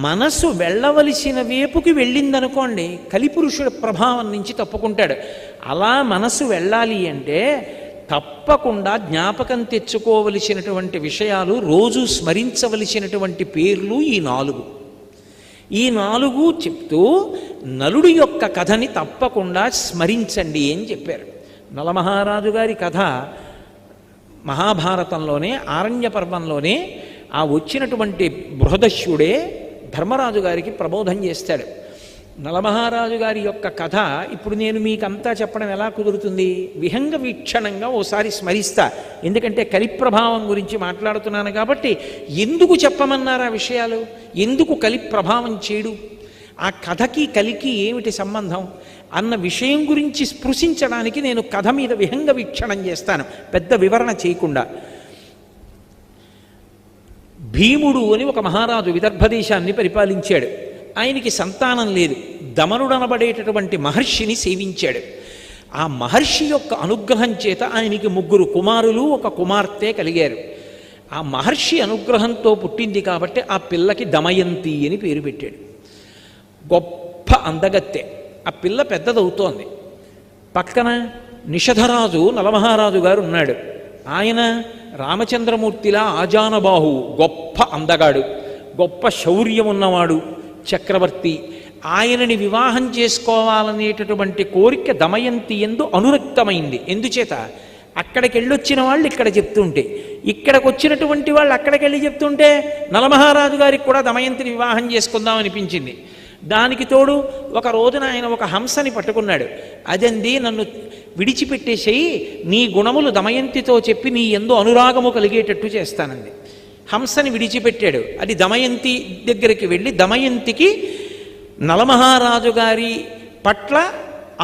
మనసు వెళ్ళవలసిన వైపుకి వెళ్ళిందనుకోండి, కలిపురుషుడి ప్రభావం నుంచి తప్పుకుంటాడు. అలా మనసు వెళ్ళాలి అంటే తప్పకుండా జ్ఞాపకం తెచ్చుకోవలసినటువంటి విషయాలు, రోజు స్మరించవలసినటువంటి పేర్లు ఈ నాలుగు చెప్తూ నలుడి యొక్క కథని తప్పకుండా స్మరించండి అని చెప్పారు. నలమహారాజు గారి కథ మహాభారతంలోనే, ఆరణ్య పర్వంలోనే ఆ వచ్చినటువంటి బృహదస్యుడే ధర్మరాజు గారికి ప్రబోధం చేస్తాడు. నలమహారాజు గారి యొక్క కథ ఇప్పుడు నేను మీకంతా చెప్పడం ఎలా కుదురుతుంది? విహంగ వీక్షణంగా ఓసారి స్మరిస్తా. ఎందుకంటే కలిప్రభావం గురించి మాట్లాడుతున్నాను కాబట్టి. ఎందుకు చెప్పమన్నారు ఆ విషయాలు? ఎందుకు కలి ప్రభావం చేయడు? ఆ కథకి కలికి ఏమిటి సంబంధం అన్న విషయం గురించి స్పృశించడానికి నేను కథ మీద విహంగ వీక్షణం చేస్తాను, పెద్ద వివరణ చేయకుండా. భీముడు అని ఒక మహారాజు విదర్భదేశాన్ని పరిపాలించాడు. ఆయనకి సంతానం లేదు. దమనుడనబడేటటువంటి మహర్షిని సేవించాడు. ఆ మహర్షి యొక్క అనుగ్రహం చేత ఆయనకి 3 కుమారులు, 1 కుమార్తె కలిగారు. ఆ మహర్షి అనుగ్రహంతో పుట్టింది కాబట్టి ఆ పిల్లకి దమయంతి అని పేరు పెట్టాడు. గొప్ప అందగత్తె. ఆ పిల్ల పెద్దదవుతోంది. పక్కన నిషధరాజు నలమహారాజు గారు ఉన్నాడు. ఆయన రామచంద్రమూర్తిలా ఆజానబాహు, గొప్ప అందగాడు, గొప్ప శౌర్యం ఉన్నవాడు, చక్రవర్తి. ఆయనని వివాహం చేసుకోవాలనేటటువంటి కోరిక దమయంతి యందు అనురక్తమైంది. ఎందుచేత? అక్కడికి వెళ్ళొచ్చిన వాళ్ళు ఇక్కడ చెప్తుంటే, ఇక్కడికి వచ్చినటువంటి వాళ్ళు అక్కడికి వెళ్ళి చెప్తుంటే నలమహారాజు గారికి కూడా దమయంతిని వివాహం చేసుకుందాం అనిపించింది. దానికి తోడు ఒక రోజున ఆయన ఒక హంసని పట్టుకున్నాడు. అదంది, నన్ను విడిచిపెట్టేసేయి, నీ గుణములు దమయంతితో చెప్పి నీ యందు అనురాగము కలిగేటట్టు చేస్తానంది. హంసని విడిచిపెట్టాడు. అది దమయంతి దగ్గరికి వెళ్ళి దమయంతికి నలమహారాజు గారి పట్ల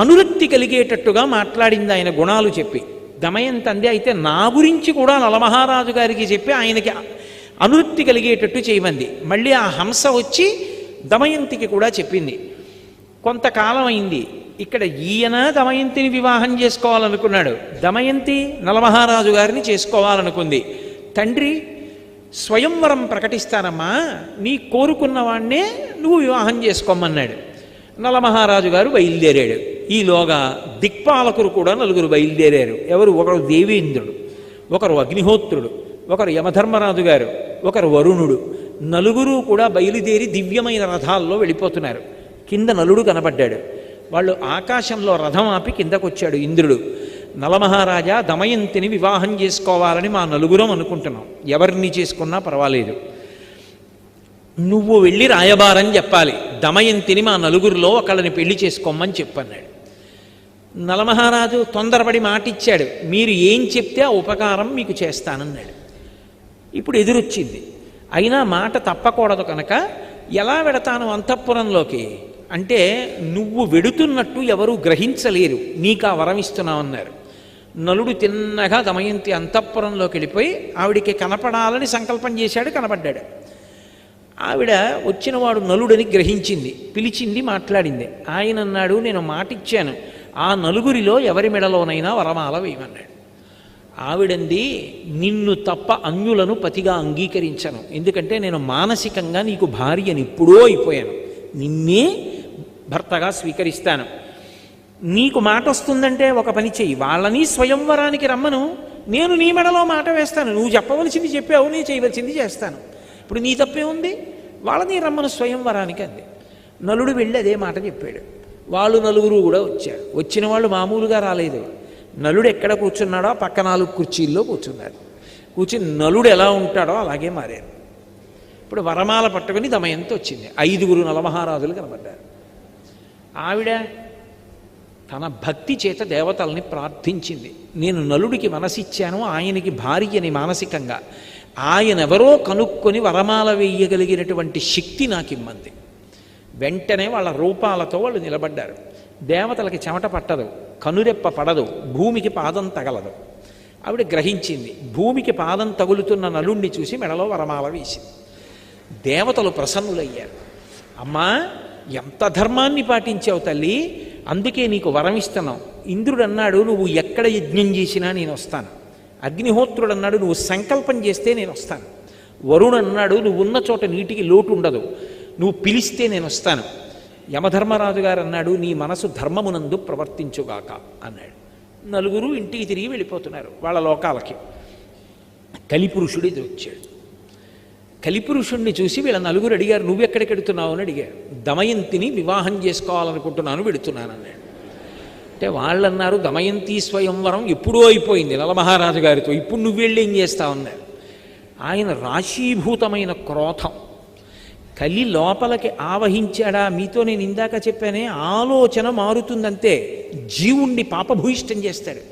అనురక్తి కలిగేటట్టుగా మాట్లాడింది ఆయన గుణాలు చెప్పి. దమయంతి అంది, అయితే నా గురించి కూడా నలమహారాజు గారికి చెప్పి ఆయనకి అనురక్తి కలిగేటట్టు చేయమంది. మళ్ళీ ఆ హంస వచ్చి దమయంతికి కూడా చెప్పింది. కొంతకాలం అయింది. ఇక్కడ ఈయన దమయంతిని వివాహం చేసుకోవాలనుకున్నాడు, దమయంతి నలమహారాజు గారిని చేసుకోవాలనుకుంది. తండ్రి స్వయంవరం ప్రకటిస్తానమ్మా, నీ కోరుకున్న వాణ్ణే నువ్వు వివాహం చేసుకోమన్నాడు. నలమహారాజు గారు బయలుదేరాడు. ఈలోగా దిక్పాలకులు కూడా 4 బయలుదేరారు. ఎవరు? ఒకరు దేవేంద్రుడు, ఒకరు అగ్నిహోత్రుడు, ఒకరు యమధర్మరాజు గారు, ఒకరు వరుణుడు. 4 కూడా బయలుదేరి దివ్యమైన రథాల్లో వెళ్ళిపోతున్నారు. కింద నలుడు కనబడ్డాడు. వాళ్ళు ఆకాశంలో రథం ఆపి కిందకొచ్చాడు ఇంద్రుడు. నలమహారాజా, దమయంతిని వివాహం చేసుకోవాలని మా 4 అనుకుంటున్నాం, ఎవరిని చేసుకున్నా పర్వాలేదు, నువ్వు వెళ్ళి రాయబారం చెప్పాలి, దమయంతిని మా 4లో ఒకళ్ళని పెళ్లి చేసుకోమని చెప్పన్నాడు. నలమహారాజు తొందరపడి మాటిచ్చాడు, మీరు ఏం చెప్తే ఆ ఉపకారం మీకు చేస్తానన్నాడు. ఇప్పుడు ఎదురొచ్చింది. అయినా మాట తప్పకూడదు కనుక, ఎలా వెడతాను అంతఃపురంలోకి అంటే, నువ్వు వెడుతున్నట్టు ఎవరూ గ్రహించలేరు, నీకు ఆ వరం ఇస్తున్నామన్నారు. నలుడు తిన్నగా దమయంతి అంతఃపురంలోకి వెళ్ళిపోయి ఆవిడికి కనపడాలని సంకల్పం చేశాడు. కనపడ్డాడు. ఆవిడ వచ్చినవాడు నలుడని గ్రహించింది, పిలిచింది, మాట్లాడింది. ఆయన అన్నాడు, నేను మాటిచ్చాను, ఆ 4లో ఎవరి మెడలోనైనా వరమాల వేయమన్నాడు. ఆవిడంది, నిన్ను తప్ప అన్యులను పతిగా అంగీకరించను, ఎందుకంటే నేను మానసికంగా నీకు భార్యని ఎప్పుడో అయిపోయాను, నిన్నే భర్తగా స్వీకరిస్తాను. నీకు మాట వస్తుందంటే ఒక పని చెయ్యి, వాళ్ళని స్వయంవరానికి రమ్మను, నేను నీ మెడలో మాట వేస్తాను, నువ్వు చెప్పవలసింది చెప్పావు, నేను చేయవలసింది చేస్తాను, ఇప్పుడు నీ తప్పే ఉంది, వాళ్ళని రమ్మను స్వయంవరానికి అంది. నలుడు వెళ్ళి అదే మాట చెప్పాడు. వాళ్ళు 4 కూడా వచ్చారు. వచ్చిన వాళ్ళు మామూలుగా రాలేదు. నలుడు ఎక్కడ కూర్చున్నాడో పక్క 4 కుర్చీల్లో కూర్చున్నారు. కూర్చుని నలుడు ఎలా ఉంటాడో అలాగే మారారు. ఇప్పుడు వరమాల పట్టుకుని దమయంతి వచ్చింది. 5 నలమహారాజులు కనబడ్డారు. ఆవిడ తన భక్తి చేత దేవతల్ని ప్రార్థించింది. నేను నలుడికి మనసిచ్చాను, ఆయనకి భార్యని మానసికంగా, ఆయనెవరో కనుక్కొని వరమాల వేయగలిగినటువంటి శక్తి నాకు ఇమ్మంది. వెంటనే వాళ్ళ రూపాలతో వాళ్ళు నిలబడ్డారు. దేవతలకి చెమట పట్టదు, కనురెప్ప పడదు, భూమికి పాదం తగలదు. ఆవిడ గ్రహించింది. భూమికి పాదం తగులుతున్న నలుణ్ణి చూసి మెడలో వరమాల వేసింది. దేవతలు ప్రసన్నులయ్యారు. అమ్మా, ఎంత ధర్మాన్ని పాటించావు తల్లి, అందుకే నీకు వరం ఇస్తున్నాం. ఇంద్రుడు అన్నాడు, నువ్వు ఎక్కడ యజ్ఞం చేసినా నేను వస్తాను. అగ్నిహోత్రుడు అన్నాడు, నువ్వు సంకల్పం చేస్తే నేను వస్తాను. వరుణ్ అన్నాడు, నువ్వు ఉన్న చోట నీటికి లోటు ఉండదు. నువ్వు పిలిస్తే నేను వస్తాను. యమధర్మరాజు గారు అన్నాడు, నీ మనసు ధర్మమునందు ప్రవర్తించుగాక అన్నాడు. నలుగురు ఇంటికి తిరిగి వెళ్ళిపోతున్నారు వాళ్ళ లోకాలకి. కలిపురుషుడు ఎదురొచ్చాడు. కలిపురుషుణ్ణి చూసి వీళ్ళ నలుగురు అడిగారు, నువ్వెక్కడికి వెడుతున్నావు అని అడిగారు. దమయంతిని వివాహం చేసుకోవాలనుకుంటున్నాను, వెడుతున్నాను అన్నాడు. అంటే వాళ్ళన్నారు, దమయంతి స్వయంవరం ఎప్పుడో అయిపోయింది నలమహారాజు గారితో, ఇప్పుడు నువ్వు వెళ్ళి ఏం చేస్తావు అన్నారు. ఆయన రాశీభూతమైన క్రోధం కలి లోపలికి ఆవహించాడా. మీతో నేను ఇందాక చెప్పానే, ఆలోచన మారుతుందంతే, జీవుణ్ణి పాపభూయిష్టం చేస్తాడు.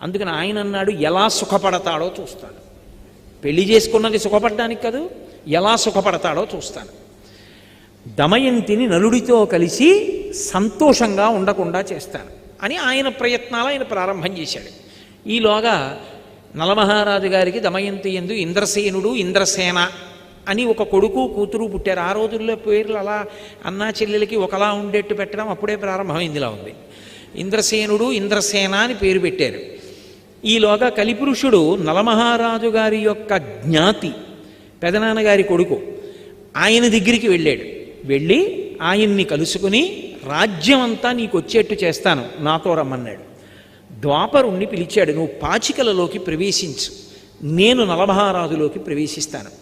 అందుకని ఆయన అన్నాడు, ఎలా సుఖపడతాడో చూస్తాను. పెళ్లి చేసుకున్నది సుఖపడడానికి కాదు, ఎలా సుఖపడతాడో చూస్తాను. దమయంతిని నలుడితో కలిసి సంతోషంగా ఉండకుండా చేస్తాను అని ఆయన ప్రయత్నాలు ఆయన ప్రారంభం చేశాడు. ఈలోగా నలమహారాజు గారికి దమయంతి యందు ఇంద్రసేనుడు, ఇంద్రసేన అని ఒక కొడుకు కూతురు పుట్టారు. ఆ రోజుల్లో పేర్లు అలా అన్నా చెల్లెలకి ఒకలా ఉండేట్టు పెట్టడం అప్పుడే ప్రారంభమైందిలా ఉంది. ఇంద్రసేనుడు, ఇంద్రసేన అని పేరు పెట్టారు. ఈలోగా కలిపురుషుడు నలమహారాజు గారి యొక్క జ్ఞాతి, పెదనాన్నగారి కొడుకు, ఆయన దగ్గరికి వెళ్ళాడు. వెళ్ళి ఆయన్ని కలుసుకుని, రాజ్యం అంతా నీకు వచ్చేట్టు చేస్తాను, నాతో రమ్మన్నాడు. ద్వాపరుణ్ణి పిలిచాడు, నువ్వు పాచికలలోకి ప్రవేశించు, నేను నలమహారాజులోకి ప్రవేశిస్తాను.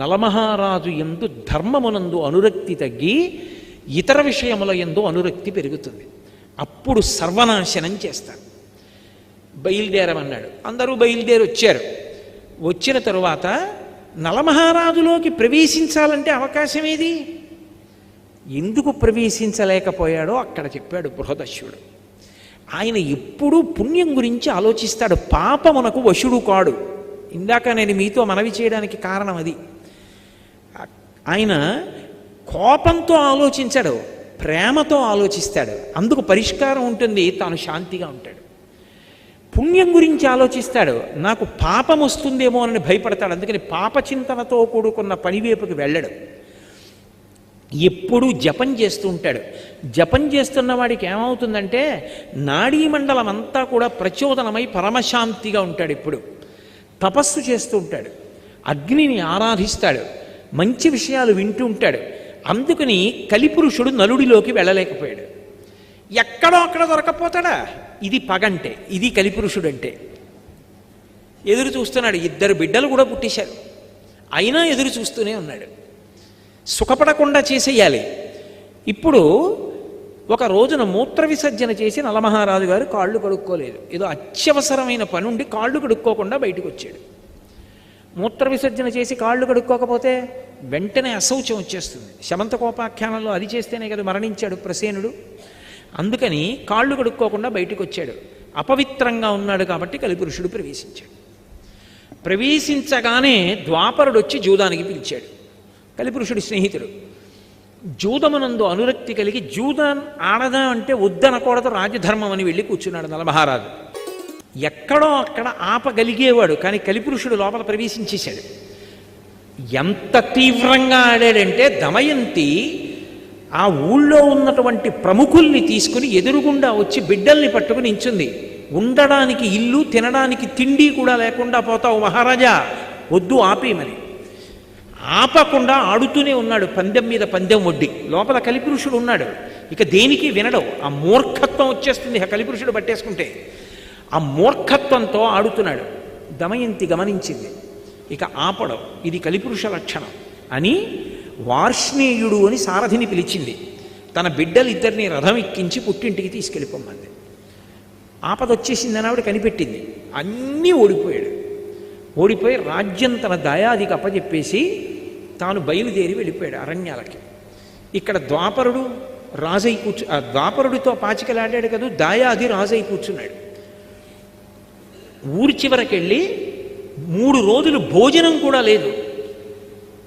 నలమహారాజు యందు ధర్మమునందు అనురక్తి తగ్గి ఇతర విషయముల యందు అనురక్తి పెరుగుతుంది. అప్పుడు సర్వనాశనం చేస్తాను. బయలుదేరమన్నాడు. అందరూ బయలుదేరి వచ్చారు. వచ్చిన తరువాత నలమహారాజులోకి ప్రవేశించాలంటే అవకాశం ఏది? ఎందుకు ప్రవేశించలేకపోయాడో అక్కడ చెప్పాడు బృహదశ్యుడు. ఆయన ఎప్పుడూ పుణ్యం గురించి ఆలోచిస్తాడు, పాపమునకు వశుడు కాడు. ఇందాక నేను మీతో మనవి చేయడానికి కారణం అది. ఆయన కోపంతో ఆలోచించాడు, ప్రేమతో ఆలోచిస్తాడు. అందుకు పరిష్కారం ఉంటుంది, తాను శాంతిగా ఉంటాడు. పుణ్యం గురించి ఆలోచిస్తాడు, నాకు పాపం వస్తుందేమో అని భయపడతాడు. అందుకని పాపచింతనతో కూడుకున్న పనివైపుకి వెళ్ళడు. ఎప్పుడూ జపం చేస్తూ ఉంటాడు. జపం చేస్తున్న వాడికి ఏమవుతుందంటే నాడీమండలం అంతా కూడా ప్రచోదనమై పరమశాంతిగా ఉంటాడు. ఎప్పుడు తపస్సు చేస్తూ ఉంటాడు, అగ్నిని ఆరాధిస్తాడు, మంచి విషయాలు వింటూ ఉంటాడు. అందుకని కలిపురుషుడు నలుడిలోకి వెళ్ళలేకపోయాడు. ఎక్కడో అక్కడ దొరకపోతాడా? ఇది పగంటే, ఇది కలిపురుషుడు అంటే. ఎదురు చూస్తున్నాడు. 2 బిడ్డలు కూడా పుట్టేశారు, అయినా ఎదురు చూస్తూనే ఉన్నాడు. సుఖపడకుండా చేసేయాలి. ఇప్పుడు ఒక రోజున మూత్ర విసర్జన చేసి నలమహారాజు గారు కాళ్ళు కడుక్కోలేదు. ఏదో అత్యవసరమైన పని ఉండి కాళ్ళు కడుక్కోకుండా బయటకు వచ్చాడు. మూత్ర విసర్జన చేసి కాళ్ళు కడుక్కోకపోతే వెంటనే అశౌచం వచ్చేస్తుంది. శమంతకోపాఖ్యానంలో అది చేస్తేనే కదా మరణించాడు ప్రసేనుడు. అందుకని కాళ్ళు కడుక్కోకుండా బయటకు వచ్చాడు. అపవిత్రంగా ఉన్నాడు కాబట్టి కలిపురుషుడు ప్రవేశించాడు. ప్రవేశించగానే ద్వాపరుడు వచ్చి జూదానికి పిలిచాడు. కలిపురుషుడి స్నేహితుడు. జూదమునందు అనురక్తి కలిగి జూదం ఆడదా అంటే వద్దనకూడదు, రాజధర్మం అని వెళ్ళి కూర్చున్నాడు నలమహారాజు. ఎక్కడో అక్కడ ఆపగలిగేవాడు, కానీ కలిపురుషుడు లోపల ప్రవేశించేశాడు. ఎంత తీవ్రంగా ఆడాడంటే దమయంతి ఆ ఊళ్ళో ఉన్నటువంటి ప్రముఖుల్ని తీసుకుని ఎదురుగుండా వచ్చి బిడ్డల్ని పట్టుకుని నించుంది. ఉండడానికి ఇల్లు, తినడానికి తిండి కూడా లేకుండా పోతావు మహారాజా, వద్దు ఆపేయమని. ఆపకుండా ఆడుతూనే ఉన్నాడు, పందెం మీద పందెం వడ్డి. లోపల కలిపురుషుడు ఉన్నాడు, ఇక దేనికి వినడం. ఆ మూర్ఖత్వం వచ్చేస్తుంది ఆ కలిపురుషుడు పట్టేసుకుంటే. ఆ మూర్ఖత్వంతో ఆడుతున్నాడు. దమయంతి గమనించింది, ఇక ఆపడం ఇది కలిపురుష లక్షణం అని వార్ష్ణేయుడు అని సారథిని పిలిచింది. తన బిడ్డలిద్దరిని రథం ఎక్కించి పుట్టింటికి తీసుకెళ్ళిపోమ్మంది. ఆపదొచ్చేసిందని ఆవిడ కనిపెట్టింది. అన్నీ ఓడిపోయాడు. ఓడిపోయి రాజ్యం తన దయాదికి అప్పచెప్పేసి తాను బయలుదేరి వెళ్ళిపోయాడు అరణ్యాలకి. ఇక్కడ ద్వాపరుడు రాజై ద్వాపరుడితో పాచికలాడాడు కదా, దాయాది రాజై కూర్చున్నాడు. ఊరి చివరకెళ్ళి 3 రోజులు భోజనం కూడా లేదు.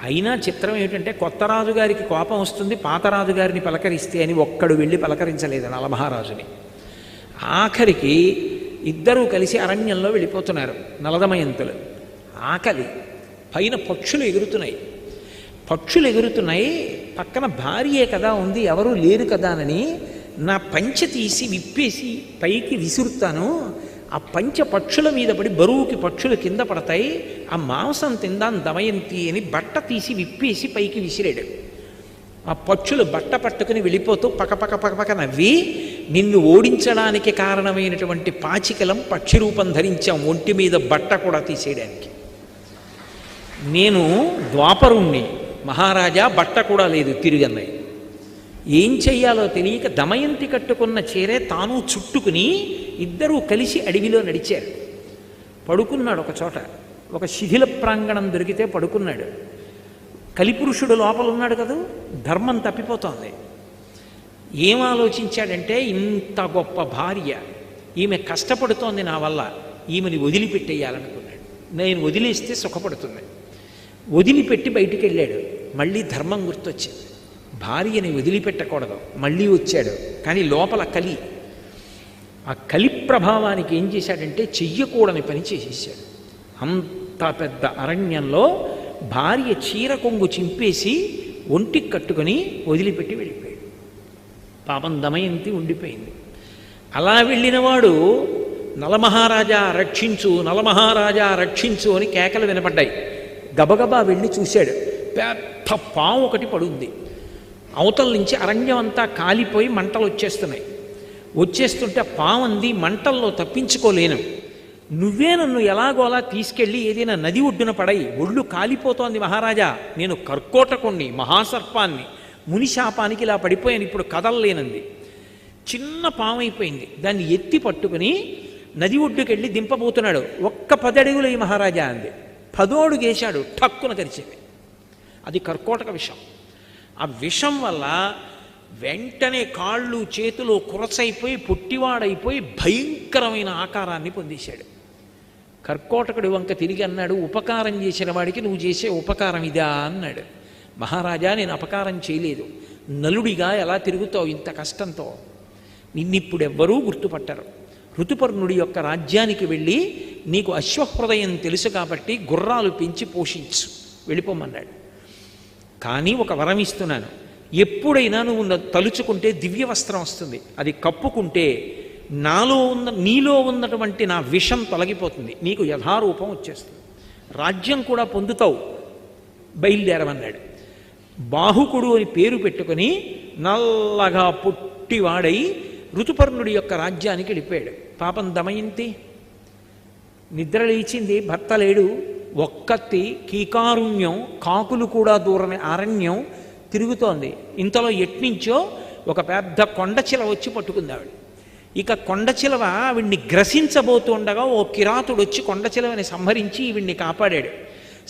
అయినా చిత్రం ఏమిటంటే కొత్త రాజుగారికి కోపం వస్తుంది, పాత రాజుగారిని పలకరిస్తే అని ఒక్కడు వెళ్ళి పలకరించలేదు నలమహారాజుని. ఆఖరికి ఇద్దరూ కలిసి అరణ్యంలో వెళ్ళిపోతున్నారు నలదమయంతులు. ఆకలి, పైన పక్షులు ఎగురుతున్నాయి. పక్షులు ఎగురుతున్నాయి, పక్కన భార్యే కదా ఉంది, ఎవరూ లేరు కదా అని నా పంచె తీసి విప్పేసి పైకి విసురుతాను. ఆ పంచ పక్షుల మీద పడి బరువుకి పక్షులు కింద పడతాయి, ఆ మాంసం తిందాం దమయంతి అని బట్ట తీసి విప్పేసి పైకి విసిరాడు. ఆ పక్షులు బట్ట పట్టుకుని వెళ్ళిపోతూ పకపక పకపక నవ్వి, నిన్ను ఓడించడానికి కారణమైనటువంటి పాచికలం పక్షి రూపం ధరించాం, ఒంటి మీద బట్ట కూడా తీసేయడానికి. నేను ద్వాపరుణ్ణి, మహారాజా బట్ట కూడా లేదు తిరిగన్నయ్య. ఏం చెయ్యాలో తెలియక దమయంతి కట్టుకున్న చీరే తాను చుట్టుకుని ఇద్దరూ కలిసి అడవిలో నడిచారు. పడుకున్నాడు ఒక చోట, ఒక శిథిల ప్రాంగణం దొరికితే పడుకున్నాడు. కలిపురుషుడు లోపల ఉన్నాడు కదా, ధర్మం తప్పిపోతోంది. ఏం ఆలోచించాడంటే, ఇంత గొప్ప భార్య, ఈమె కష్టపడుతోంది నా వల్ల, ఈమెని వదిలిపెట్టేయాలనుకున్నాడు. నేను వదిలేస్తే సుఖపడుతుంది. వదిలిపెట్టి బయటికి వెళ్ళాడు. మళ్ళీ ధర్మం గుర్తొచ్చింది, భార్యని వదిలిపెట్టకూడదు. మళ్ళీ వచ్చాడు, కానీ లోపల కలి. ఆ కలి ప్రభావానికి ఏం చేశాడంటే చెయ్యకూడని పని చేసేసాడు. అంత పెద్ద అరణ్యంలో భార్య చీర కొంగు చింపేసి ఒంటికి కట్టుకొని వదిలిపెట్టి వెళ్ళిపోయాడు. పాపం దమయంతి ఉండిపోయింది. అలా వెళ్ళినవాడు నలమహారాజా రక్షించు, నలమహారాజా రక్షించు అని కేకలు వినపడ్డాయి. గబగబా వెళ్ళి చూశాడు. పెద్ద పాము ఒకటి పడుంది. అవతల నుంచి అరణ్యం అంతా కాలిపోయి మంటలు వచ్చేస్తున్నాయి. వచ్చేస్తుంటే పాము అంది, మంటల్లో తప్పించుకోలేను, నువ్వే నన్ను ఎలాగోలా తీసుకెళ్ళి ఏదైనా నది ఒడ్డున పడయి, ఒళ్ళు కాలిపోతోంది మహారాజా, నేను కర్కోటకుణ్ణి, మహాసర్పాన్ని, మునిశాపానికి ఇలా పడిపోయాను, ఇప్పుడు కదలలేనంది. చిన్న పాము అయిపోయింది. దాన్ని ఎత్తి పట్టుకుని నది ఒడ్డుకెళ్ళి దింపబోతున్నాడు. ఒక్క 10 అడుగులు ఈ మహారాజా అంది. 10వ అడుగు వేశాడు, ఠక్కున కరిచింది. అది కర్కోటక విషం. ఆ విషం వల్ల వెంటనే కాళ్ళు చేతులు కురసైపోయి పొట్టివాడైపోయి భయంకరమైన ఆకారాన్ని పొందేశాడు. కర్కోటకుడి వంక తిరిగి అన్నాడు, ఉపకారం చేసిన వాడికి నువ్వు చేసే ఉపకారం ఇదా అన్నాడు. మహారాజా, నేను అపకారం చేయలేదు, నలుడిగా ఎలా తిరుగుతావు ఇంత కష్టంతో, నిన్నిప్పుడెవ్వరూ గుర్తుపట్టరు. ఋతుపర్ణుడి యొక్క రాజ్యానికి వెళ్ళి నీకు అశ్వహృదయం తెలుసు కాబట్టి గుర్రాలు పెంచి పోషించు, వెళ్ళిపోమన్నాడు. కానీ ఒక వరం ఇస్తున్నాను, ఎప్పుడైనా నువ్వు తలుచుకుంటే దివ్య వస్త్రం వస్తుంది, అది కప్పుకుంటే నీలో ఉన్నటువంటి నా విషం తొలగిపోతుంది, నీకు యథారూపం వచ్చేస్తుంది, రాజ్యం కూడా పొందుతావు, బయలుదేరమన్నాడు. బాహుకుడు అని పేరు పెట్టుకుని నల్లగా పుట్టివాడై ఋతుపర్ణుడి యొక్క రాజ్యానికి వెళ్ళిపోయాడు. పాపం దమయంతి నిద్ర లేచింది, భర్త లేడు, ఒక్కత్తి కీకారుణ్యం, కాకులు కూడా దూరని అరణ్యం తిరుగుతోంది. ఇంతలో ఎట్నుంచో ఒక పెద్ద కొండచిలవ వచ్చి పట్టుకుంది ఆవిడ. ఇక కొండచిలవ ఆవిడ్ని గ్రసించబోతుండగా ఓ కిరాతుడు వచ్చి కొండచిలవని సంహరించి ఈవిడ్ని కాపాడాడు.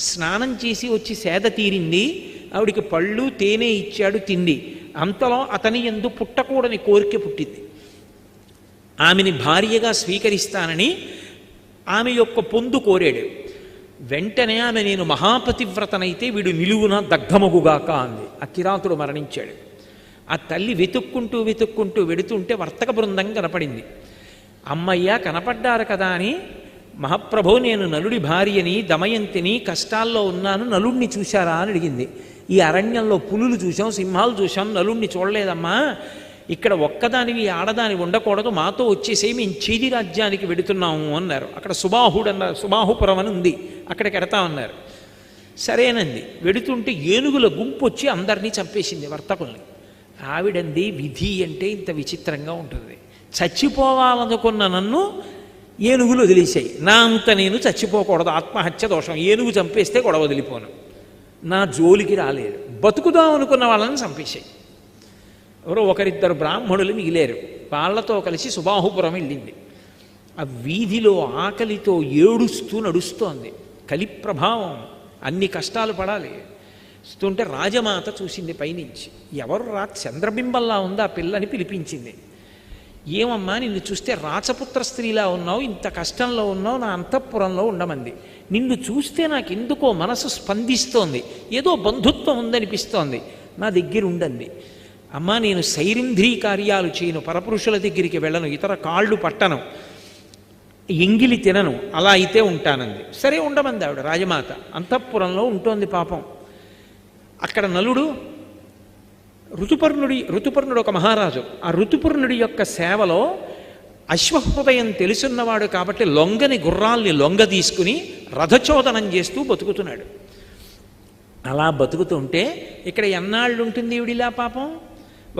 స్నానం చేసి వచ్చి సేద తీరింది, ఆవిడికి పళ్ళు తేనె ఇచ్చాడు, తింది. అంతలో అతని యందు పుట్టకూడని కోరిక పుట్టింది. ఆమెని భార్యగా స్వీకరిస్తానని ఆమె యొక్క పొందు కోరాడు. వెంటనే ఆమె, నేను మహాపతివ్రతనైతే వీడు నిలువున దగ్ధమగుగాక అంది. ఆ కిరాతుడు మరణించాడు. ఆ తల్లి వెతుక్కుంటూ వెతుక్కుంటూ వెడుతుంటే వర్తక బృందం కనపడింది. అమ్మయ్య కనపడ్డారు కదా అని, మహాప్రభో నేను నలుడి భార్యని, దమయంతిని, కష్టాల్లో ఉన్నాను, నలుడిని చూశారా అని అడిగింది. ఈ అరణ్యంలో పులులు చూసాం, సింహాలు చూసాం, నలుడిని చూడలేదమ్మా, ఇక్కడ ఒక్కదానివి ఆడదాని ఉండకూడదు, మాతో వచ్చేసే, మేము చేది రాజ్యానికి వెడుతున్నాము అన్నారు. అక్కడ సుబాహుపురం అని ఉంది, అక్కడికి ఎడతామన్నారు. సరేనంది. వెడుతుంటే ఏనుగుల గుంపు వచ్చి అందరినీ చంపేసింది, వర్తకుల్ని. ఆవిడంది, విధి అంటే ఇంత విచిత్రంగా ఉంటుంది, చచ్చిపోవాలనుకున్న నన్ను ఏనుగులు వదిలేసాయి, నా అంత నేను చచ్చిపోకూడదు, ఆత్మహత్య దోషం, ఏనుగు చంపేస్తే గొడవ వదిలిపోను, నా జోలికి రాలేదు, బతుకుదాం అనుకున్న వాళ్ళని చంపేశాయి. ఎవరో ఒకరిద్దరు బ్రాహ్మణులు మిగిలేరు, వాళ్ళతో కలిసి సుబాహుపురం వెళ్ళింది. ఆ వీధిలో ఆకలితో ఏడుస్తూ నడుస్తోంది. కలి ప్రభావం, అన్ని కష్టాలు పడాలి. వస్తుంటే రాజమాత చూసింది పైనుంచి, ఎవరు రా, చంద్రబింబంలా ఉంది ఆ పిల్లని పిలిపించింది. ఏమమ్మా, నిన్ను చూస్తే రాచపుత్ర స్త్రీలా ఉన్నావు, ఇంత కష్టంలో ఉన్నావు, నా అంతఃపురంలో ఉండమంది. నిన్ను చూస్తే నాకు ఎందుకో మనసు స్పందిస్తోంది, ఏదో బంధుత్వం ఉందనిపిస్తోంది, నా దగ్గర ఉండండి. అమ్మా, నేను సైరింధ్రీ కార్యాలు చేయను, పరపురుషుల దగ్గరికి వెళ్ళను, ఇతర కాళ్ళు పట్టను, ఎంగిలి తినను, అలా అయితే ఉంటానంది. సరే ఉండమంది ఆవిడ. రాజమాత అంతఃపురంలో ఉంటోంది పాపం. అక్కడ నలుడు ఋతుపర్ణుడు ఒక మహారాజు. ఆ ఋతుపర్ణుడి యొక్క సేవలో అశ్వహృదయం తెలుసున్నవాడు కాబట్టి లొంగని గుర్రాల్ని లొంగ తీసుకుని రథచోదనం చేస్తూ బతుకుతున్నాడు. అలా బతుకుతుంటే ఇక్కడ ఎన్నాళ్ళు ఉంటుంది ఈవిడిలా పాపం.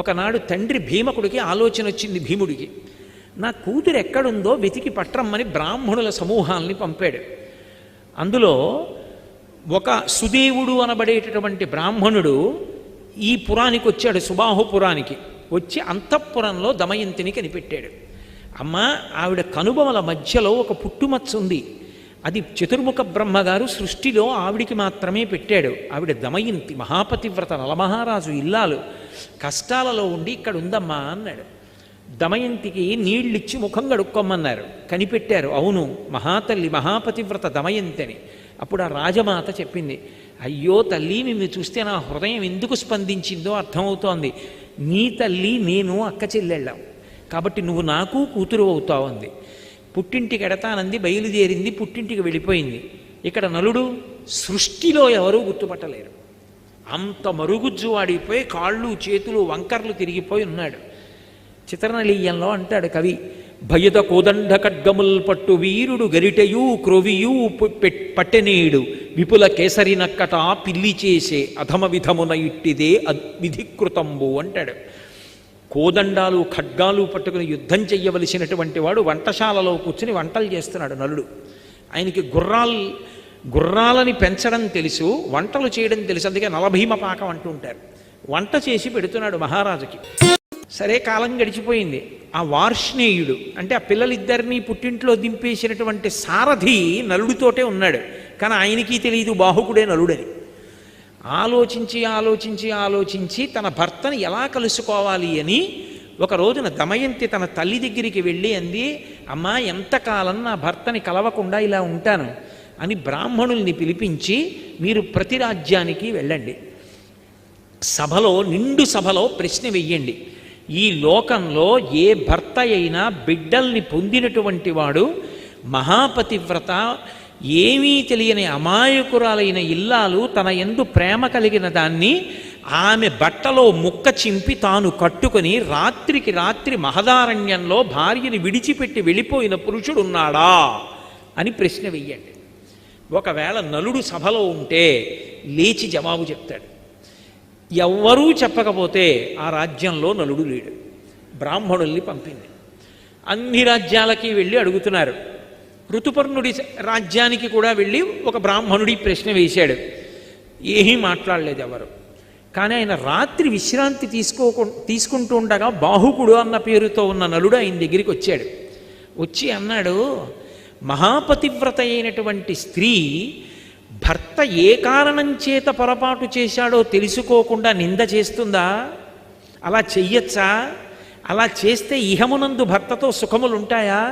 ఒకనాడు తండ్రి భీమకుడికి ఆలోచన వచ్చింది. భీముడికి నా కూతురు ఎక్కడుందో వెతికి పట్రమ్మని బ్రాహ్మణుల సమూహాల్ని పంపాడు. అందులో ఒక సుదేవుడు అనబడేటటువంటి బ్రాహ్మణుడు ఈ పురానికి వచ్చాడు, సుబాహుపురానికి వచ్చి అంతఃపురంలో దమయంతిని కనిపెట్టాడు. అమ్మ, ఆవిడ కనుబొమల మధ్యలో ఒక పుట్టుమచ్చ ఉంది, అది చతుర్ముఖ బ్రహ్మగారు సృష్టిలో ఆవిడికి మాత్రమే పెట్టాడు. ఆవిడ దమయంతి, మహాపతివ్రత, నలమహారాజు ఇల్లాలు, కష్టాలలో ఉండి ఇక్కడ ఉందమ్మా అన్నాడు. దమయంతికి నీళ్ళిచ్చి ముఖం కడుక్కోమన్నారు. కనిపెట్టారు, అవును మహాతల్లి మహాపతివ్రత దమయంతి అని. అప్పుడు ఆ రాజమాత చెప్పింది, అయ్యో తల్లి, నిన్ను చూస్తే నా హృదయం ఎందుకు స్పందించిందో అర్థమవుతోంది. నీ తల్లి నేను అక్క చెల్లెళ్ళాం కాబట్టి నువ్వు నాకు కూతురు అవుతావు అంది. పుట్టింటికి ఎడతానంది, బయలుదేరింది, పుట్టింటికి వెళ్ళిపోయింది. ఇక్కడ నలుడు సృష్టిలో ఎవరూ గుర్తుపట్టలేరు. అంత మరుగుజ్జు వాడిపోయి కాళ్ళు చేతులు వంకర్లు తిరిగిపోయి ఉన్నాడు. చిత్రనళీయంలో అంటాడు కవి, భయద కోదండ ఖడ్గముల్ పట్టు వీరుడు గరిటయూ క్రొవియూ పట్టెనీడు విపుల కేసరి నక్కట పిల్లి చేసే అధమ విధమున ఇట్టిదే విధికృతంబు అంటాడు. కోదండాలు ఖడ్గాలు పట్టుకుని యుద్ధం చెయ్యవలసినటువంటి వాడు వంటశాలలో కూర్చుని వంటలు చేస్తున్నాడు నలుడు. ఆయనకి గుర్రాలని పెంచడం తెలుసు, వంటలు చేయడం తెలుసు. అందుకే నలభీమ పాకం అంటూ ఉంటారు. వంట చేసి పెడుతున్నాడు మహారాజుకి. సరే, కాలం గడిచిపోయింది. ఆ వార్ష్ణేయుడు అంటే ఆ పిల్లలిద్దరినీ పుట్టింట్లో దింపేసినటువంటి సారథి నలుడితోటే ఉన్నాడు. కానీ ఆయనకి తెలియదు బాహుకుడే నలుడని. ఆలోచించి ఆలోచించి ఆలోచించి తన భర్తని ఎలా కలుసుకోవాలి అని ఒక రోజున దమయంతి తన తల్లి దగ్గరికి వెళ్ళి అంది, అమ్మా, ఎంతకాలం నా భర్తని కలవకుండా ఇలా ఉంటాను అని బ్రాహ్మణుల్ని పిలిపించి, మీరు ప్రతి రాజ్యానికి వెళ్ళండి, సభలో నిండు సభలో ప్రశ్న వెయ్యండి, ఈ లోకంలో ఏ భర్త అయినా బిడ్డల్ని పొందినటువంటి వాడు మహాపతివ్రత, ఏమీ తెలియని అమాయకురాలైన ఇల్లాలు తన యందు ప్రేమ కలిగిన దాన్ని ఆమె బట్టలో ముక్క చింపి తాను కట్టుకొని రాత్రికి రాత్రి మహదారణ్యంలో భార్యని విడిచిపెట్టి వెళ్ళిపోయిన పురుషుడున్నాడా అని ప్రశ్న వెయ్యండి. ఒకవేళ నలుడు సభలో ఉంటే లేచి జవాబు చెప్తాడు. ఎవ్వరూ చెప్పకపోతే ఆ రాజ్యంలో నలుడు లేడు. బ్రాహ్మణుల్ని పంపింది. అన్ని రాజ్యాలకి వెళ్ళి అడుగుతున్నారు. ఋతుపర్ణుడి రాజ్యానికి కూడా వెళ్ళి ఒక బ్రాహ్మణుడి ప్రశ్న వేశాడు. ఏమీ మాట్లాడలేదు ఎవరు. కానీ ఆయన రాత్రి విశ్రాంతి తీసుకుంటూ ఉండగా బాహుకుడు అన్న పేరుతో ఉన్న నలుడు ఆయన దగ్గరికి వచ్చాడు. వచ్చి అన్నాడు, మహాపతివ్రత అయినటువంటి స్త్రీ భర్త ఏ కారణం చేత పొరపాటు చేశాడో తెలుసుకోకుండా నింద చేస్తుందా? అలా చెయ్యొచ్చా? అలా చేస్తే ఇహమునందు భర్తతో సుఖములుంటాయా?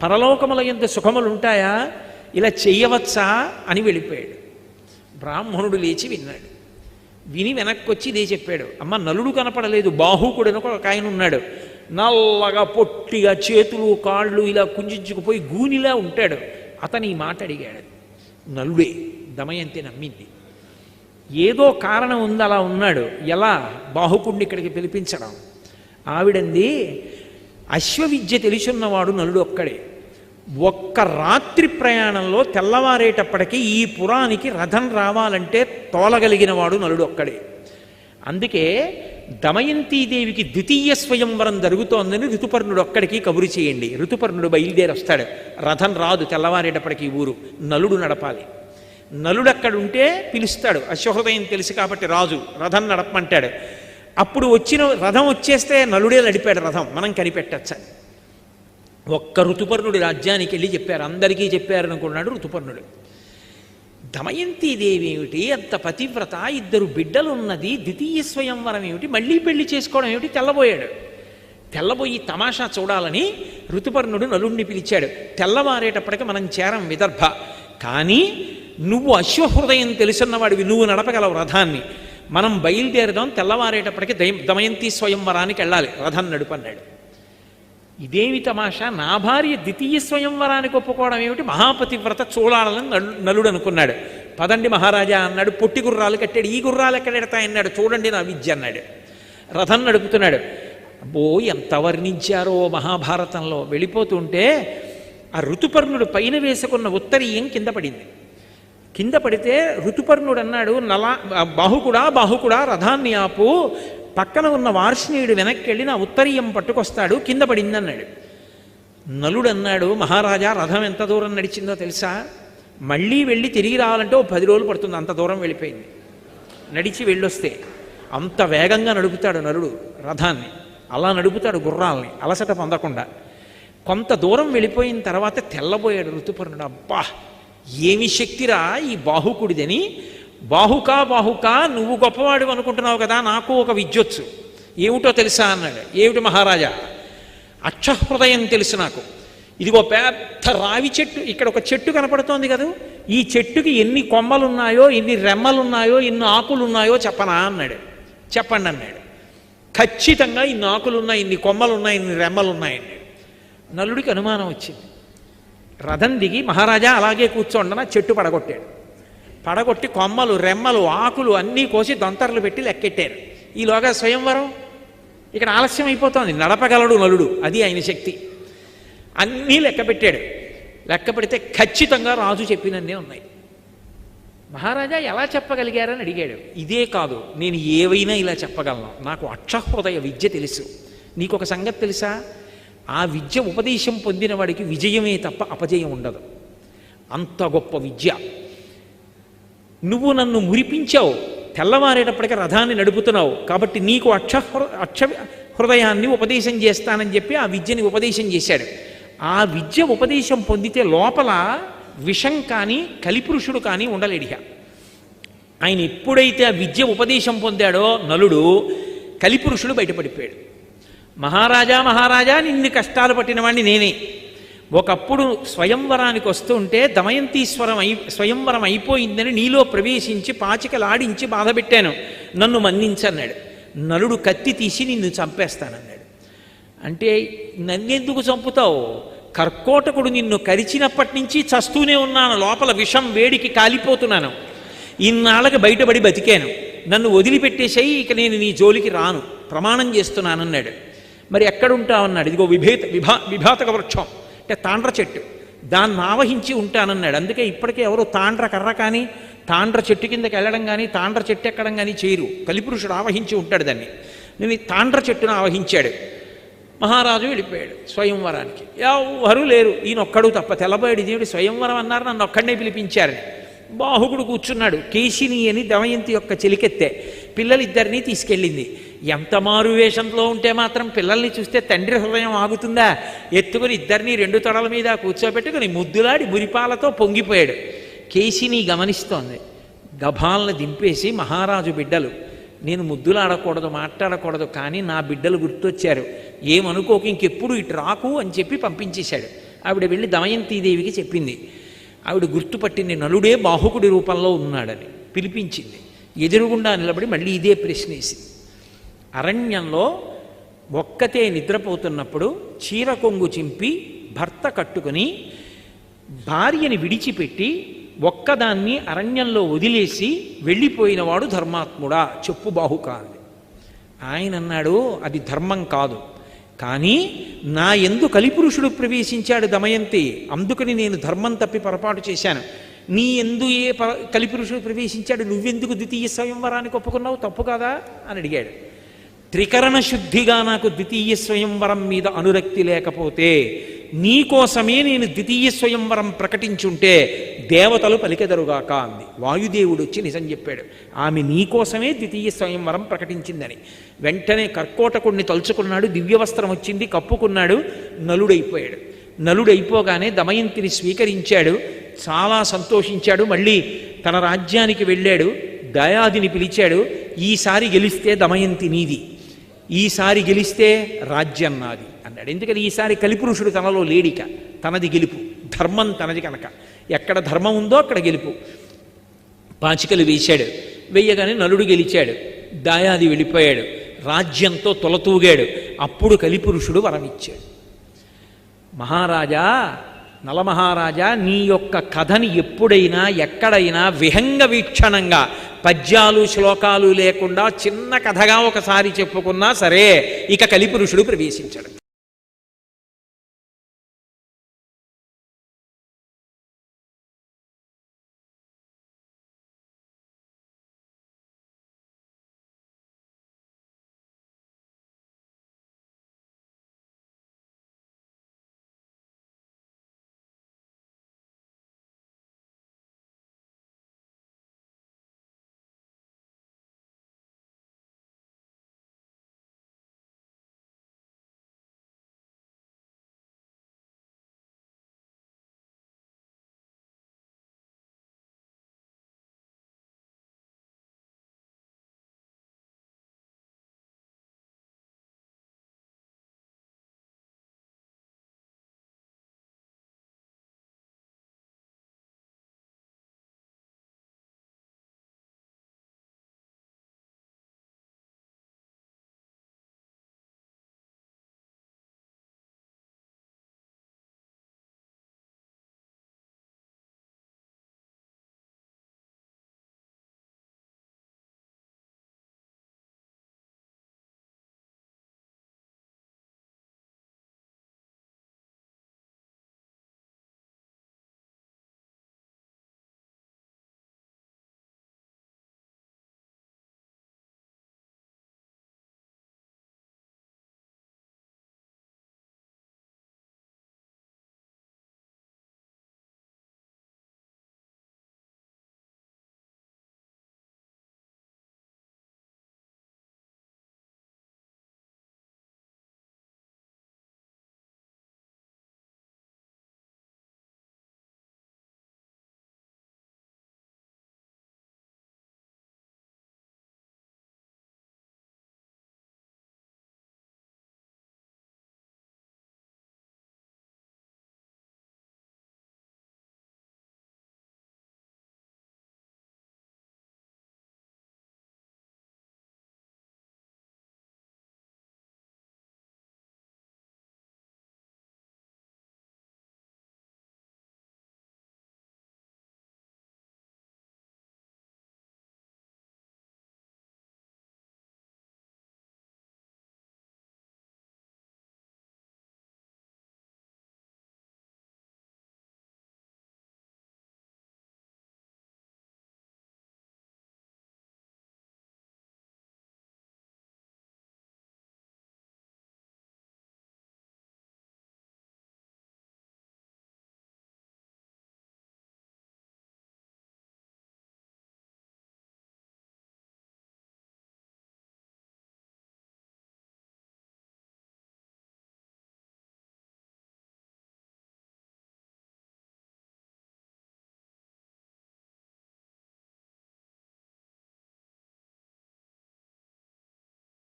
పరలోకముల యందు సుఖములుంటాయా? ఇలా చెయ్యవచ్చా అని వెళ్ళిపోయాడు. బ్రాహ్మణుడు లేచి విన్నాడు. విని వెనక్కి వచ్చి ఇదే చెప్పాడు. అమ్మ, నలుడు కనపడలేదు, బాహుకుడు ఒక ఆయన ఉన్నాడు, నల్లగా పొట్టిగా చేతులు కాళ్ళు ఇలా కుంజించుకుపోయి గూనిలా ఉంటాడు, అతని ఈ మాట అడిగాడు. నలుడే. దమయంతి నమ్మింది. ఏదో కారణం ఉంది, అలా ఉన్నాడు. ఎలా? బాహుకుడిని ఇక్కడికి పిలిపించడం. ఆవిడంది, అశ్వవిద్య తెలుసున్నవాడు నలుడు ఒక్కడే. ఒక్క రాత్రి ప్రయాణంలో తెల్లవారేటప్పటికీ ఈ పురానికి రథం రావాలంటే తోలగలిగిన వాడు నలుడు ఒక్కడే. అందుకే దమయంతీదేవికి ద్వితీయ స్వయంవరం జరుగుతోందని ఋతుపర్ణుడు ఒక్కడికి కబురు చేయండి. ఋతుపర్ణుడు బయలుదేరి వస్తాడు. రథం రాదు తెల్లవారేటప్పటికి ఊరు, నలుడు నడపాలి. నలుడు అక్కడుంటే పిలుస్తాడు. అశ్వహృదయం తెలుసు కాబట్టి రాజు రథం నడపమంటాడు. అప్పుడు వచ్చిన రథం వచ్చేస్తే నలుడే నడిపాడు రథం, మనం కనిపెట్టచ్చని. ఒక్క ఋతుపర్ణుడి రాజ్యానికి వెళ్ళి చెప్పారు, అందరికీ చెప్పారనుకున్నాడు ఋతుపర్ణుడు. దమయంతీదేవి ఏమిటి అంత పతివ్రత, ఇద్దరు బిడ్డలు ఉన్నది, ద్వితీయ స్వయంవరం ఏమిటి, మళ్ళీ పెళ్లి చేసుకోవడం ఏమిటి? తెల్లబోయాడు. తెల్లబోయి తమాషా చూడాలని ఋతుపర్ణుడు నలుడిని పిలిచాడు. తెల్లవారేటప్పటికి మనం చేరం విదర్భ, కానీ నువ్వు అశ్వహృదయం తెలుసున్నవాడివి, నువ్వు నడపగలవు రథాన్ని, మనం బయలుదేరదాం, తెల్లవారేటప్పటికి దమయంతి స్వయంవరానికి వెళ్ళాలి, రథం నడుపన్నాడు. ఇదేమి తమాషా, నా భార్య ద్వితీయ స్వయంవరానికి ఒప్పుకోవడం ఏమిటి, మహాపతివ్రత చూడాలని నలుడు అనుకున్నాడు. పదండి మహారాజా అన్నాడు. పొట్టి గుర్రాలు కట్టాడు. ఈ గుర్రాలు ఎక్కడ ఎడతాయన్నాడు. చూడండి నా విద్య అన్నాడు. రథం నడుపుతున్నాడు. అబ్బో, ఎంత వర్ణించారో మహాభారతంలో. వెళ్ళిపోతుంటే ఆ ఋతుపర్ణుడు పైన వేసుకున్న ఉత్తరీయం కింద పడింది. కింద పడితే ఋతుపర్ణుడు అన్నాడు, బాహుకుడా రథాన్ని ఆపు, పక్కన ఉన్న వార్ష్ణేయుడు వెనక్కి వెళ్ళి నా ఉత్తరీయం పట్టుకొస్తాడు, కింద పడిందన్నాడు. నలుడు అన్నాడు, మహారాజా రథం ఎంత దూరం నడిచిందో తెలుసా? మళ్ళీ వెళ్ళి తిరిగి రావాలంటే 10 రోజులు పడుతుంది, అంత దూరం వెళ్ళిపోయింది. నడిచి వెళ్ళొస్తే అంత వేగంగా నడుపుతాడు నలుడు రథాన్ని, అలా నడుపుతాడు గుర్రాలని అలసట పొందకుండా. కొంత దూరం వెళ్ళిపోయిన తర్వాత తెల్లబోయాడు ఋతుపర్ణుడు. అబ్బా ఏమి శక్తిరా ఈ బాహుకుడిదని! బాహుకా నువ్వు గొప్పవాడు అనుకుంటున్నావు కదా, నాకు ఒక విద్యొచ్చు, ఏమిటో తెలుసా అన్నాడు. ఏమిటి మహారాజా? అక్షహృదయం తెలుసు నాకు. ఇదిగో పెద్ద రావి చెట్టు, ఇక్కడ ఒక చెట్టు కనపడుతోంది కదా, ఈ చెట్టుకి ఎన్ని కొమ్మలున్నాయో, ఎన్ని రెమ్మలున్నాయో, ఎన్ని ఆకులున్నాయో చెప్పనా అన్నాడు. చెప్పండి అన్నాడు. ఖచ్చితంగా ఇన్ని ఆకులున్నాయి, ఇన్ని కొమ్మలున్నాయి, ఇన్ని రెమ్మలున్నాయండి. నలుడికి అనుమానం వచ్చింది. రథం దిగి మహారాజా అలాగే కూర్చోండన చెట్టు పడగొట్టాడు. పడగొట్టి కొమ్మలు రెమ్మలు ఆకులు అన్నీ కోసి దొంతర్లు పెట్టి లెక్కెట్టారు. ఈలోగా స్వయంవరం ఇక్కడ ఆలస్యం అయిపోతోంది. నడపగలడు నలుడు, అది ఆయన శక్తి. అన్నీ లెక్క పెట్టాడు. లెక్క పెడితే ఖచ్చితంగా రాజు చెప్పినన్నే ఉన్నాయి. మహారాజా ఎలా చెప్పగలిగారని అడిగాడు. ఇదే కాదు, నేను ఏవైనా ఇలా చెప్పగలను, నాకు అక్షహృదయ విద్య తెలుసు. నీకు ఒక సంగతి తెలుసా? ఆ విద్య ఉపదేశం పొందిన వాడికి విజయమే తప్ప అపజయం ఉండదు. అంత గొప్ప విద్య. నువ్వు నన్ను మురిపించావు, తెల్లవారేటప్పటికీ రథాన్ని నడుపుతున్నావు, కాబట్టి నీకు అక్ష హృదయాన్ని ఉపదేశం చేస్తానని చెప్పి ఆ విద్యని ఉపదేశం చేశాడు. ఆ విద్య ఉపదేశం పొందితే లోపల విషం కానీ కలిపురుషుడు కానీ ఉండలేడిగా. ఆయన ఎప్పుడైతే ఆ విద్య ఉపదేశం పొందాడో నలుడు, కలిపురుషుడు బయటపడిపోయాడు. మహారాజా నిన్ను కష్టాలు పట్టిన వాడిని నేనే. ఒకప్పుడు స్వయంవరానికి వస్తుంటే స్వయంవరం అయిపోయిందని నీలో ప్రవేశించి పాచికలాడించి బాధపెట్టాను, నన్ను మన్నించన్నాడు. నలుడు కత్తి తీసి నిన్ను చంపేస్తానన్నాడు. అంటే నన్నెందుకు చంపుతావు? కర్కోటకుడు నిన్ను కరిచినప్పటి నుంచి చస్తూనే ఉన్నాను, లోపల విషం వేడికి కాలిపోతున్నాను, ఇన్నాళ్ళకి బయటపడి బతికాను, నన్ను వదిలిపెట్టేసేయి, ఇక నేను నీ జోలికి రాను, ప్రమాణం చేస్తున్నానన్నాడు. మరి ఎక్కడుంటావన్నాడు. ఇదిగో విభాతక వృక్షం అంటే తాండ్ర చెట్టు, దాన్ని ఆవహించి ఉంటానన్నాడు. అందుకే ఇప్పటికే ఎవరు తాండ్ర కర్ర కానీ తాండ్ర చెట్టు కిందకి వెళ్ళడం కానీ తాండ్ర చెట్టు ఎక్కడం కానీ చేయరు. కలిపురుషుడు ఆవహించి ఉంటాడు దాన్ని. నేను ఈ తాండ్ర చెట్టును ఆవహించాడు. మహారాజు వెళ్ళిపోయాడు స్వయంవరానికి. ఎవరు లేరు, ఈయనొక్కడు తప్ప. తెల్లబోయాడు, ఇదేమిటి స్వయంవరం అన్నారు, నన్ను ఒక్కడనే పిలిపించారని. బాహుకుడు కూర్చున్నాడు. కేశిని అని దమయంతి యొక్క చెలికెత్తే పిల్లలిద్దరినీ తీసుకెళ్ళింది. ఎంత మారు వేషంలో ఉంటే మాత్రం పిల్లల్ని చూస్తే తండ్రి హృదయం ఆగుతుందా? ఎత్తుకుని ఇద్దరినీ 2 తొడల మీద కూర్చోబెట్టుకుని ముద్దులాడి మురిపాలతో పొంగిపోయాడు. కేశిని గమనిస్తోంది. గభాలను దింపేసి, మహారాజు బిడ్డలు, నేను ముద్దులాడకూడదు మాట్లాడకూడదు, కానీ నా బిడ్డలు గుర్తొచ్చారు, ఏమనుకోకు, ఇంకెప్పుడు ఇటు రాకు అని చెప్పి పంపించేశాడు. ఆవిడ వెళ్ళి దమయంతీదేవికి చెప్పింది. ఆవిడ గుర్తుపట్టింది, నలుడే బాహుకుడి రూపంలో ఉన్నాడని. పిలిపించింది. ఎదురుగుండా నిలబడి మళ్ళీ ఇదే ప్రశ్న వేసింది. అరణ్యంలో ఒక్కతే నిద్రపోతున్నప్పుడు చీర కొంగు చింపి భర్త కట్టుకుని భార్యని విడిచిపెట్టి ఒక్కదాన్ని అరణ్యంలో వదిలేసి వెళ్ళిపోయినవాడు ధర్మాత్ముడా చెప్పు బాహుక అంది. ఆయన అన్నాడు, అది ధర్మం కాదు, కానీ నా యందు కలిపురుషుడు ప్రవేశించాడు దమయంతి, అందుకని నేను ధర్మం తప్పి పొరపాటు చేశాను. నీ యందు కలిపురుషుడు ప్రవేశించాడు, నువ్వెందుకు ద్వితీయ స్వయంవరానికి ఒప్పుకున్నావు, తప్పు కాదా అని అడిగాడు. త్రికరణ శుద్ధిగా నాకు ద్వితీయ స్వయంవరం మీద అనురక్తి లేకపోతే నీకోసమే నేను ద్వితీయ స్వయంవరం ప్రకటించుంటే దేవతలు పలికెదరుగాక అంది. వాయుదేవుడు వచ్చి నిజం చెప్పాడు, ఆమె నీకోసమే ద్వితీయ స్వయంవరం ప్రకటించిందని. వెంటనే కర్కోటకుడిని తలుచుకున్నాడు, దివ్యవస్త్రం వచ్చింది, కప్పుకున్నాడు, నలుడైపోయాడు. నలుడైపోగానే దమయంతిని స్వీకరించాడు, చాలా సంతోషించాడు. మళ్ళీ తన రాజ్యానికి వెళ్ళాడు. దయాదిని పిలిచాడు. ఈసారి గెలిస్తే దమయంతి నీది, ఈసారి గెలిస్తే రాజ్యం నాది అన్నాడు. ఎందుకని ఈసారి కలిపురుషుడు తనలో లేడిక, తనది గెలుపు, ధర్మం తనది కనుక. ఎక్కడ ధర్మం ఉందో అక్కడ గెలుపు. పాచికలు వేశాడు. వెయ్యగానే నలుడు గెలిచాడు. దాయాది వెళ్ళిపోయాడు. రాజ్యంతో తొలతూగాడు. అప్పుడు కలిపురుషుడు వరమిచ్చాడు. మహారాజా, నలమహారాజా, నీ యొక్క కథని ఎప్పుడైనా ఎక్కడైనా విహంగ వీక్షణంగా పద్యాలు శ్లోకాలు లేకుండా చిన్న కథగా ఒకసారి చెప్పుకున్నా సరే, ఇక కలిపురుషుడు ప్రవేశించాడు.